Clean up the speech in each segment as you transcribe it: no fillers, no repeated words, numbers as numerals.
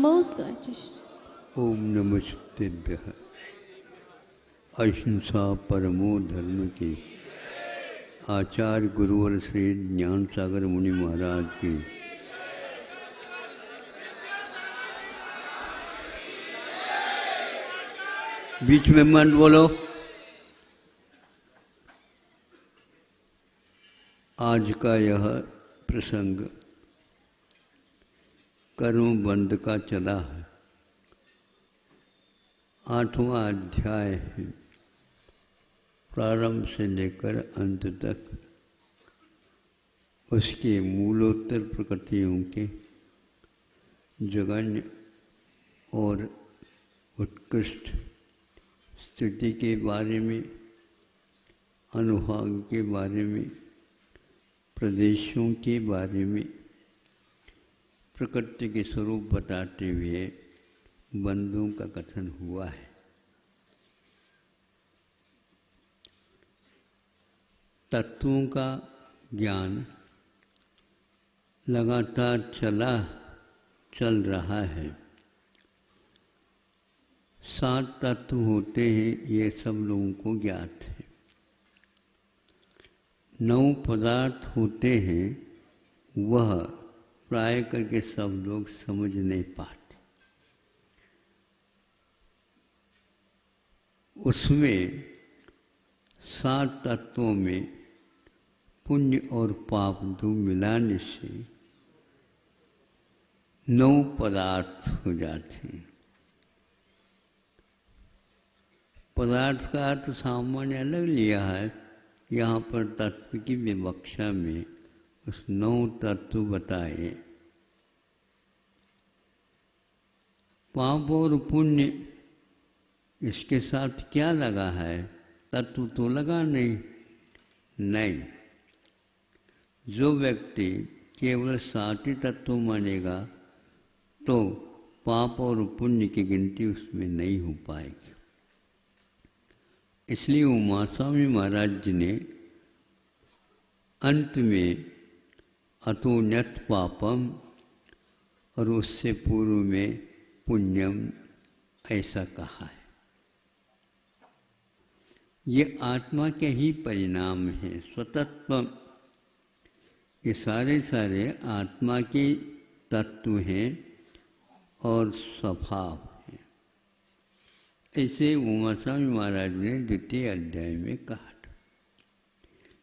नमो सच। ओम नमस्तेभ्यः। अहिंसा परमो धर्म की आचार्य गुरुवर श्री ज्ञान सागर मुनि महाराज की बीच में मन बोलो। आज का यह प्रसंग कर्म बंध का चला है। 8वां अध्याय है, प्रारंभ से लेकर अंत तक उसके मूलोत्तर प्रकृतियों के जघन्य और उत्कृष्ट स्थिति के बारे में, अनुभाग के बारे में, प्रदेशों के बारे में, प्रकृति के स्वरूप बताते हुए बंधों का कथन हुआ है। तत्वों का ज्ञान लगातार चल रहा है। 7 तत्व होते हैं, ये सब लोगों को ज्ञात है। 9 पदार्थ होते हैं, वह प्राय करके सब लोग समझ नहीं पाते। उसमें 7 तत्वों में पुण्य और पाप दो मिलाने से 9 पदार्थ हो जाते हैं। पदार्थ का अर्थ सामान्य अलग लिया है, यहाँ पर तत्व की विवक्षा में उस 9 तत्व बताए। पाप और पुण्य इसके साथ क्या लगा है? तत्व तो लगा नहीं। जो व्यक्ति केवल 7 ही तत्व मानेगा तो पाप और पुण्य की गिनती उसमें नहीं हो पाएगी। इसलिए उमा स्वामी महाराज जी ने अंत में अतोन्यत पापम और उससे पूर्व में पुण्यम ऐसा कहा है। ये आत्मा के ही परिणाम हैं, स्वतत्व। ये सारे आत्मा के तत्व हैं और स्वभाव हैं। ऐसे उमा स्वामी महाराज ने 2 अध्याय में कहा था।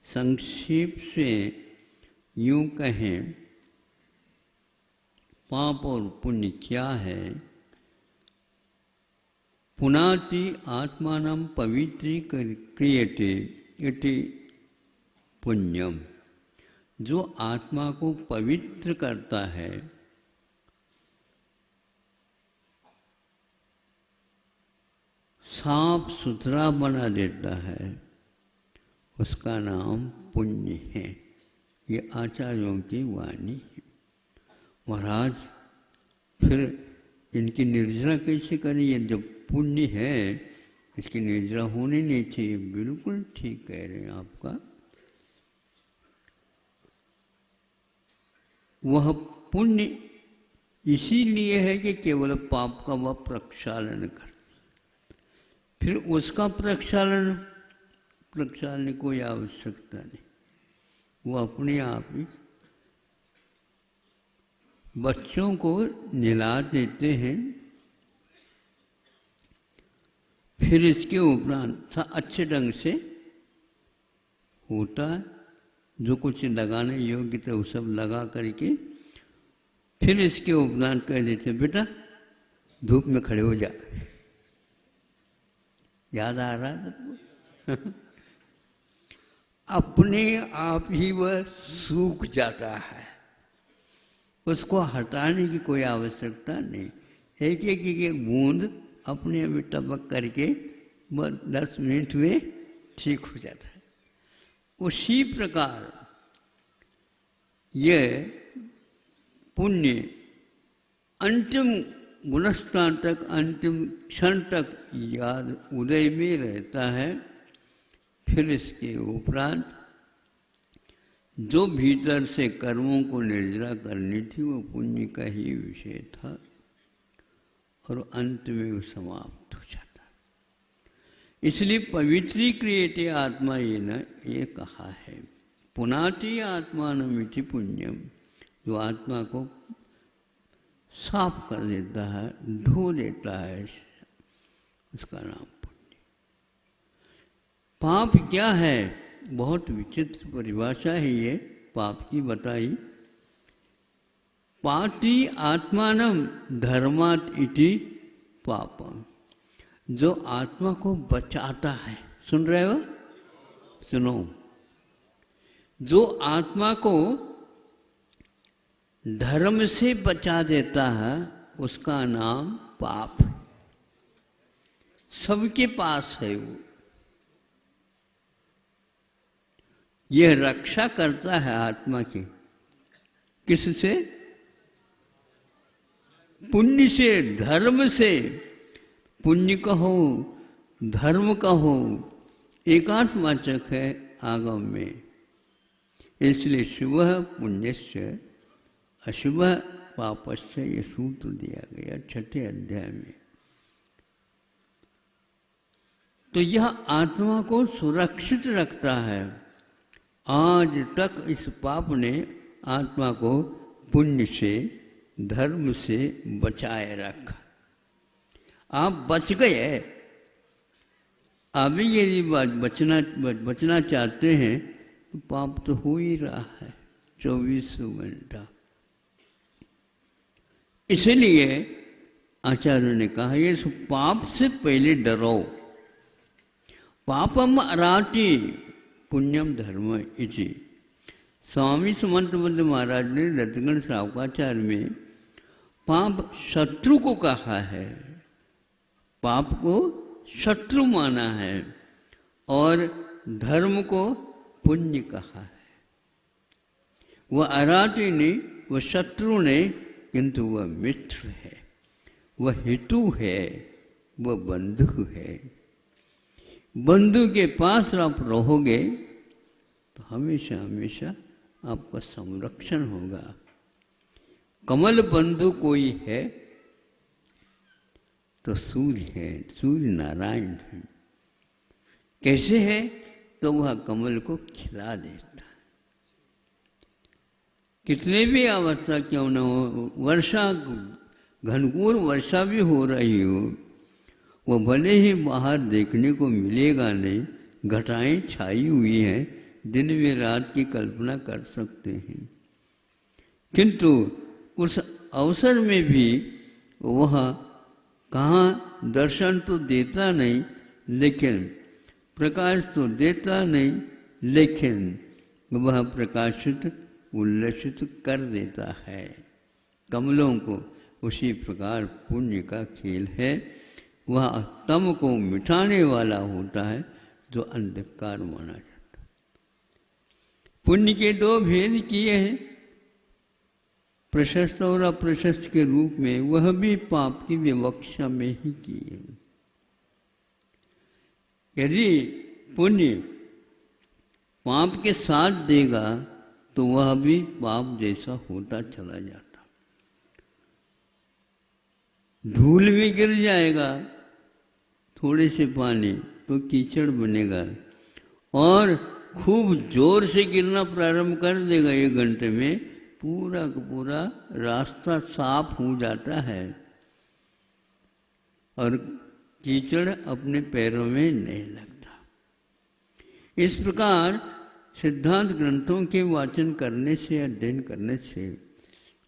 संक्षेप से यूँ कहें, पाप और पुण्य क्या है? पुनाति आत्मानं पवित्रीक्रियते इति पुण्यम। जो आत्मा को पवित्र करता है, साफ सुथरा बना देता है, उसका नाम पुण्य है। ये आचार्यों की वाणी है। महाराज फिर इनकी निर्जरा कैसे करें? ये जब पुण्य है, इसकी निर्जरा होनी नहीं चाहिए। बिल्कुल ठीक कह रहे हैं आपका। वह पुण्य इसीलिए है कि केवल पाप का वह प्रक्षालन करता। फिर उसका प्रक्षालन की कोई आवश्यकता नहीं, वो अपने आप ही बच्चों को निला देते हैं। फिर इसके उपरांत अच्छे ढंग से होता है। जो कुछ लगाने योग्य था वो सब लगा करके फिर इसके उपरांत कह देते, बेटा धूप में खड़े हो जा। याद आ रहा है? अपने आप ही वह सूख जाता है, उसको हटाने की कोई आवश्यकता नहीं। एक बूंद अपने में टपक करके वह 10 मिनट में ठीक हो जाता है। उसी प्रकार ये पुण्य अंतिम गुणस्थान तक, अंतिम क्षण तक याद उदय में रहता है। फिर इसके उपरांत जो भीतर से कर्मों को निर्जरा करनी थी, वो पुण्य का ही विषय था। और अंत में वो समाप्त हो जाता है। इसलिए पवित्रीक्रियते आत्मा ये कहा है। पुनाति आत्मानमिति पुण्यम, जो आत्मा को साफ कर देता है, धो देता है, उसका नाम पुण्य। पाप क्या है? बहुत विचित्र परिभाषा है ये पाप की बताई। पाति आत्मानम धर्मात् इति पापम, जो आत्मा को बचाता है। सुन रहे हो? सुनो। जो आत्मा को धर्म से बचा देता है उसका नाम पाप है। सबके पास है वो। यह रक्षा करता है आत्मा की। किससे? पुण्य से, धर्म से। पुण्य का हो, धर्म का हो, एकार्थवाचक है आगम में। इसलिए शुभ पुण्यस्य अशुभ पापस्य ये सूत्र दिया गया 6ठे अध्याय में। तो यह आत्मा को सुरक्षित रखता है। आज तक इस पाप ने आत्मा को पुण्य से, धर्म से बचाए रखा। आप बच गए। अभी यदि बचना चाहते हैं तो पाप तो हो ही रहा है 24 घंटा। इसलिए आचार्य ने कहा ये पाप से पहले डरो। पापम अराति पुण्यम धर्म इति। स्वामी सुमंतबुद्ध महाराज ने रतगण श्रावकाचार्य में पाप शत्रु को कहा है, पाप को शत्रु माना है, और धर्म को पुण्य कहा है। वह अराति नहीं, वह शत्रु नहीं, किंतु वह मित्र है, वह हितु है, वह बंधु है। बंधु के पास आप रहोगे तो हमेशा हमेशा आपका संरक्षण होगा। कमल बंधु कोई है तो सूर्य है, सूर्य नारायण है। कैसे है? तो वह कमल को खिला देता है। कितने भी अवस्था क्यों न हो, वर्षा घनघोर वर्षा भी हो रही हो, वो भले ही बाहर देखने को मिलेगा नहीं, घटाएं छाई हुई हैं, दिन में रात की कल्पना कर सकते हैं, किंतु उस अवसर में भी वह कहाँ दर्शन तो देता नहीं, लेकिन प्रकाश तो देता नहीं, लेकिन वह प्रकाशित उल्लसित कर देता है कमलों को। उसी प्रकार पुण्य का खेल है। वह तम को मिटाने वाला होता है जो अंधकार माना जाता है। पुण्य के दो भेद किए हैं, प्रशस्त और अप्रशस्त के रूप में। वह भी पाप की विवक्षा में ही किए। यदि पुण्य पाप के साथ देगा तो वह भी पाप जैसा होता चला जाता। धूल में गिर जाएगा थोड़े से पानी तो कीचड़ बनेगा, और खूब जोर से गिरना प्रारंभ कर देगा 1 घंटे में, पूरा का पूरा रास्ता साफ हो जाता है और कीचड़ अपने पैरों में नहीं लगता। इस प्रकार सिद्धांत ग्रंथों के वाचन करने से, अध्ययन करने से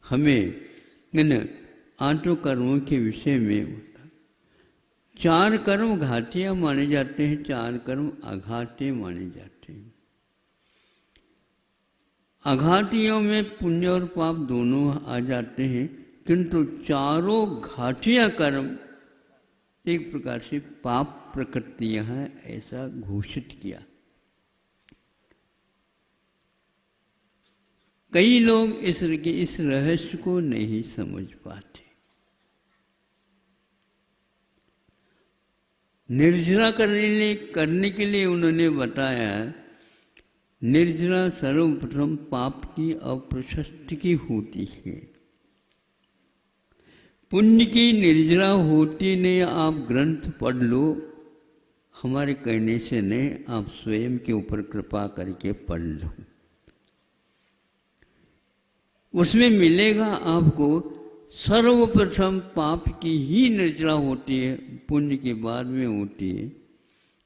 हमें इन 8 कर्मों के विषय में होता। 4 कर्म घातियाँ माने जाते हैं, 4 कर्म अघाते माने जाते हैं। अघातियों में पुण्य और पाप दोनों आ जाते हैं, किंतु चारों घातिया कर्म एक प्रकार से पाप प्रकृतियां हैं, ऐसा घोषित किया। कई लोग इस रहस्य को नहीं समझ पाते। निर्जरा करने के लिए उन्होंने बताया, निर्जरा सर्वप्रथम पाप की अप्रशस्ति की होती है, पुण्य की निर्जरा होती नहीं, आप ग्रंथ पढ़ लो, हमारे कहने से नहीं, आप स्वयं के ऊपर कृपा करके पढ़ लो। उसमें मिलेगा आपको सर्वप्रथम पाप की ही निर्जरा होती है, पुण्य के बाद में होती है।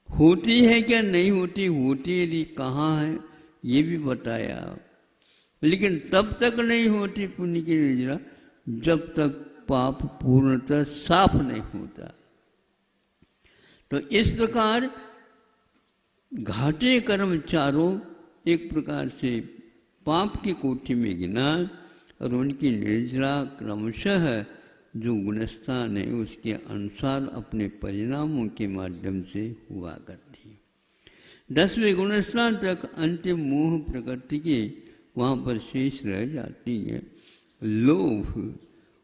होती है क्या नहीं होती, होती यदि कहाँ है ये भी बताया, लेकिन तब तक नहीं होती पुण्य की निर्जरा जब तक पाप पूर्णतः साफ नहीं होता। तो इस प्रकार घाटे कर्म चारों एक प्रकार से पाप की कोटि में गिना और उनकी निर्जरा क्रमशः जो गुणस्थान है उसके अनुसार अपने परिणामों के माध्यम से हुआ करती है। 10वें गुणस्थान तक अंतिम मोह प्रकृति के वहाँ पर शेष रह जाती है। लोभ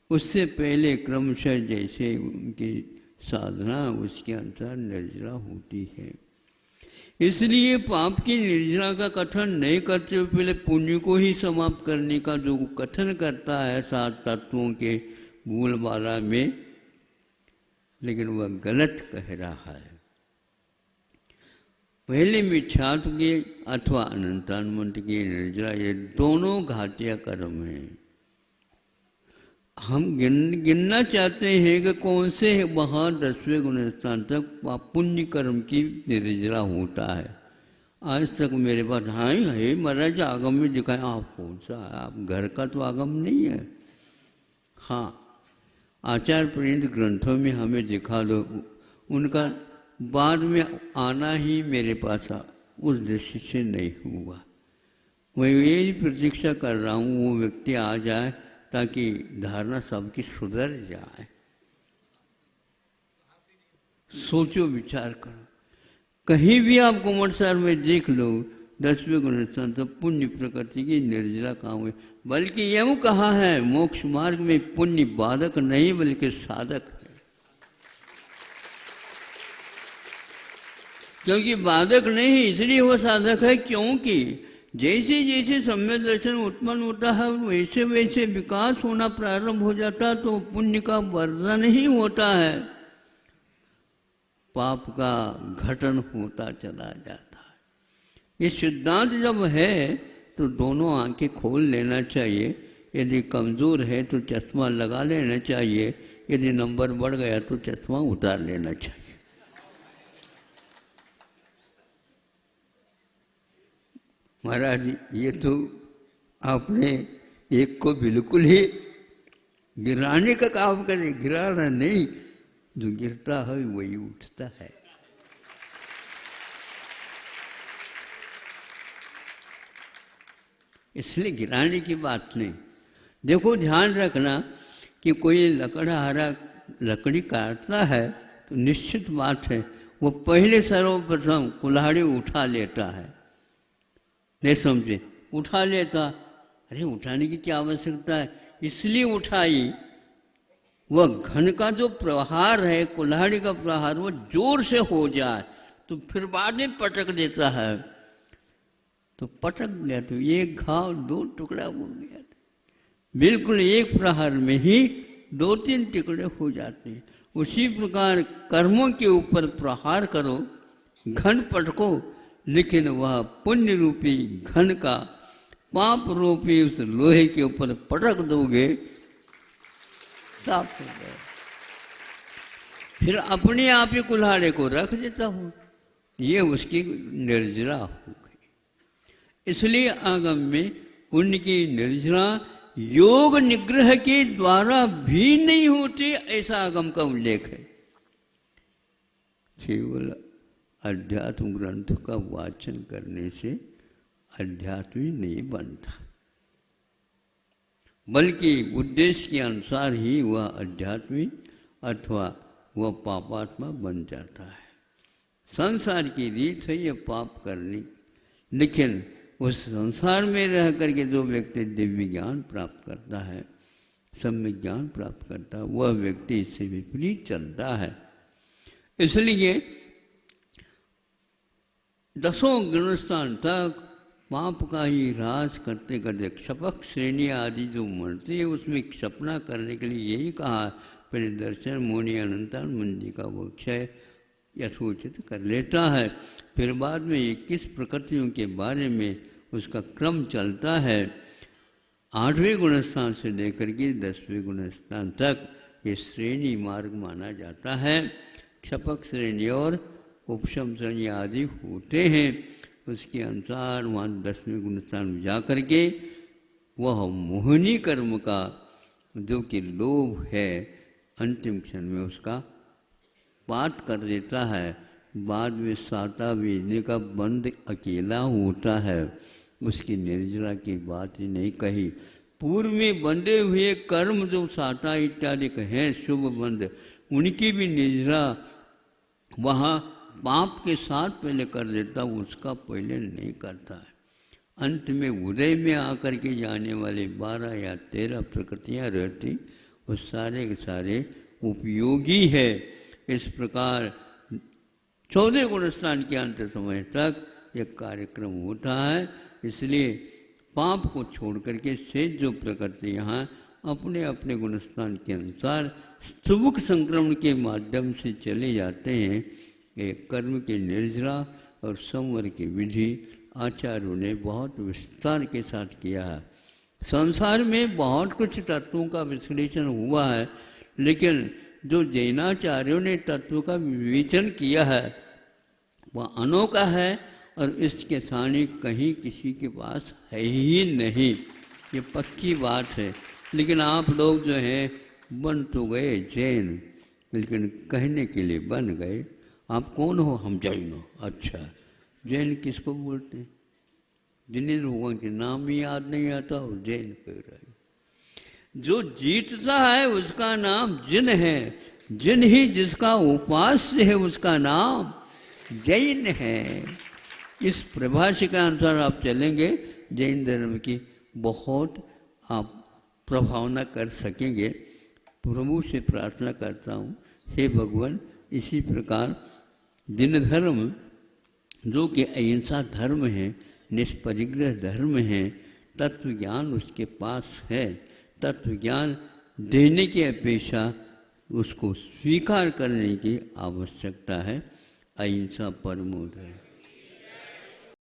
उससे पहले क्रमशः जैसे उनकी साधना उसके अनुसार निर्जरा होती है। इसलिए पाप की निर्जरा का कथन नहीं करते हुए पहले पुण्य को ही समाप्त करने का जो कथन करता है 7 तत्वों के मूलमाला में, लेकिन वह गलत कह रहा है। पहले मिथ्यात्व के अथवा अनंतानुमंत की निर्जरा, ये दोनों घाटिया कर्म हैं। हम गिनना चाहते हैं कि कौन से वहाँ 10वें गुणस्थान तक पुण्य कर्म की निर्जरा होता है। आज तक मेरे पास हाँ ही है महाराज आगम में दिखाए, आप कौन सा है, आप घर का तो आगम नहीं है। हाँ, आचार्य प्रणीत ग्रंथों में हमें दिखा दो, उनका बाद में आना ही मेरे पास उस दृष्टि से नहीं हुआ। मैं यही प्रतीक्षा कर रहा हूँ वो व्यक्ति आ जाए ताकि धारणा सबकी सुधर जाए। सोचो, विचार करो, कहीं भी आप कुमारसर में देख लो 10वें गुणस्थान तो पुण्य प्रकृति की निर्जरा काम है। बल्कि यूँ कहा है मोक्ष मार्ग में पुण्य बाधक नहीं बल्कि साधक है। क्योंकि बाधक नहीं इसलिए वो साधक है क्योंकि जैसे जैसे सम्यक दर्शन उत्पन्न होता है वैसे वैसे विकास होना प्रारंभ हो जाता है, तो पुण्य का वर्धन ही होता है, पाप का घटन होता चला जाता है। ये सिद्धांत जब है तो दोनों आंखें खोल लेना चाहिए। यदि कमज़ोर है तो चश्मा लगा लेना चाहिए, यदि नंबर बढ़ गया तो चश्मा उतार लेना चाहिए। महाराज ये तो आपने एक को बिल्कुल ही गिराने का काम करे, गिराना नहीं, जो गिरता है वही उठता है। इसलिए गिराने की बात नहीं। देखो ध्यान रखना कि कोई लकड़हारा लकड़ी काटता है तो निश्चित बात है वो पहले सर्वप्रथम कुल्हाड़ी उठा लेता है, नहीं समझे, उठा लेता। अरे उठाने की क्या आवश्यकता है, इसलिए उठाई। वह घन का जो प्रहार है, कुल्हाड़ी का प्रहार, वो जोर से हो जाए तो फिर बाद में पटक देता है, तो पटक गया तो एक घाव 2 टुकड़ा हो गया। बिल्कुल एक प्रहार में ही 2-3 टुकड़े हो जाते हैं। उसी प्रकार कर्मों के ऊपर प्रहार करो, घन पटको, लेकिन वह पुण्य रूपी घन का पाप रूपी उस लोहे के ऊपर पटक दोगे, साफ हो गया। फिर अपने आप ही कुल्हाड़े को रख देता हूँ, ये उसकी निर्जरा हो गई। इसलिए आगम में पुण्य की निर्जरा योग निग्रह के द्वारा भी नहीं होती, ऐसा आगम का उल्लेख है। केवल अध्यात्म ग्रंथ का वाचन करने से अध्यात्म ही नहीं बनता, बल्कि उद्देश्य के अनुसार ही वह अध्यात्मी अथवा वह पापात्मा बन जाता है। संसार की रीत है यह पाप करनी, लेकिन उस संसार में रह करके जो व्यक्ति दिव्य ज्ञान प्राप्त करता है, सम्यक ज्ञान प्राप्त करता है, वह व्यक्ति इससे विपरीत चलता है। इसलिए 10 गुणस्थान तक पाप का ही ह्रास करते करते क्षपक श्रेणी आदि जो मरती है उसमें क्षपना करने के लिए यही कहा, पहले दर्शन मुनि अनंतर मंदी का वो क्षय यथोचित कर लेता है, फिर बाद में 21 प्रकृतियों के बारे में उसका क्रम चलता है। 8वें गुणस्थान से लेकर के 10वें गुणस्थान तक ये श्रेणी मार्ग माना जाता है। क्षपक श्रेणी और उपशम श्रेणी आदि होते हैं, उसके अनुसार वहाँ 10वें गुणस्थान में जा कर के वह मोहिनी कर्म का जो कि लोभ है अंतिम क्षण में उसका पाठ कर देता है। बाद में साता भेजने का बंद अकेला होता है, उसकी निर्जरा की बात ही नहीं कही। पूर्व में बंधे हुए कर्म जो साता इत्यादि हैं शुभ बंध, उनकी भी निर्जरा वहाँ पाप के साथ पहले कर देता, उसका पहले नहीं करता है। अंत में उदय में आकर के जाने वाले 12 या 13 प्रकृतियाँ रहती, वो सारे के सारे उपयोगी है। इस प्रकार 14 गुणस्थान के अंत समय तक एक कार्यक्रम होता है। इसलिए पाप को छोड़ करके शेष जो प्रकृति यहाँ अपने अपने गुणस्थान के अनुसार सुमुख संक्रमण के माध्यम से चले जाते हैं। एक कर्म की निर्जरा और संवर की विधि आचार्यों ने बहुत विस्तार के साथ किया है। संसार में बहुत कुछ तत्वों का विश्लेषण हुआ है, लेकिन जो जैनाचार्यों ने तत्वों का विवेचन किया है वह अनोखा है और इसके सानी कहीं किसी के पास है ही नहीं, ये पक्की बात है। लेकिन आप लोग जो हैं बन तो गए जैन, लेकिन कहने के लिए बन गए। आप कौन हो? हम जैन हो। अच्छा, जैन किसको बोलते हैं? जिन्हें लोगों के नाम ही याद नहीं आता वो जैन कह रहा है। जो जीतता है उसका नाम जिन है, जिन ही जिसका उपास्य है उसका नाम जैन है। इस परिभाषा के अनुसार आप चलेंगे, जैन धर्म की बहुत आप प्रभावना कर सकेंगे। प्रभु से प्रार्थना करता हूँ, हे भगवान, इसी प्रकार जिन धर्म जो कि अहिंसा धर्म है, निष्परिग्रह धर्म है, तत्व ज्ञान उसके पास है, तत्व ज्ञान देने की अपेक्षा उसको स्वीकार करने की आवश्यकता है। अहिंसा परमो धर्म।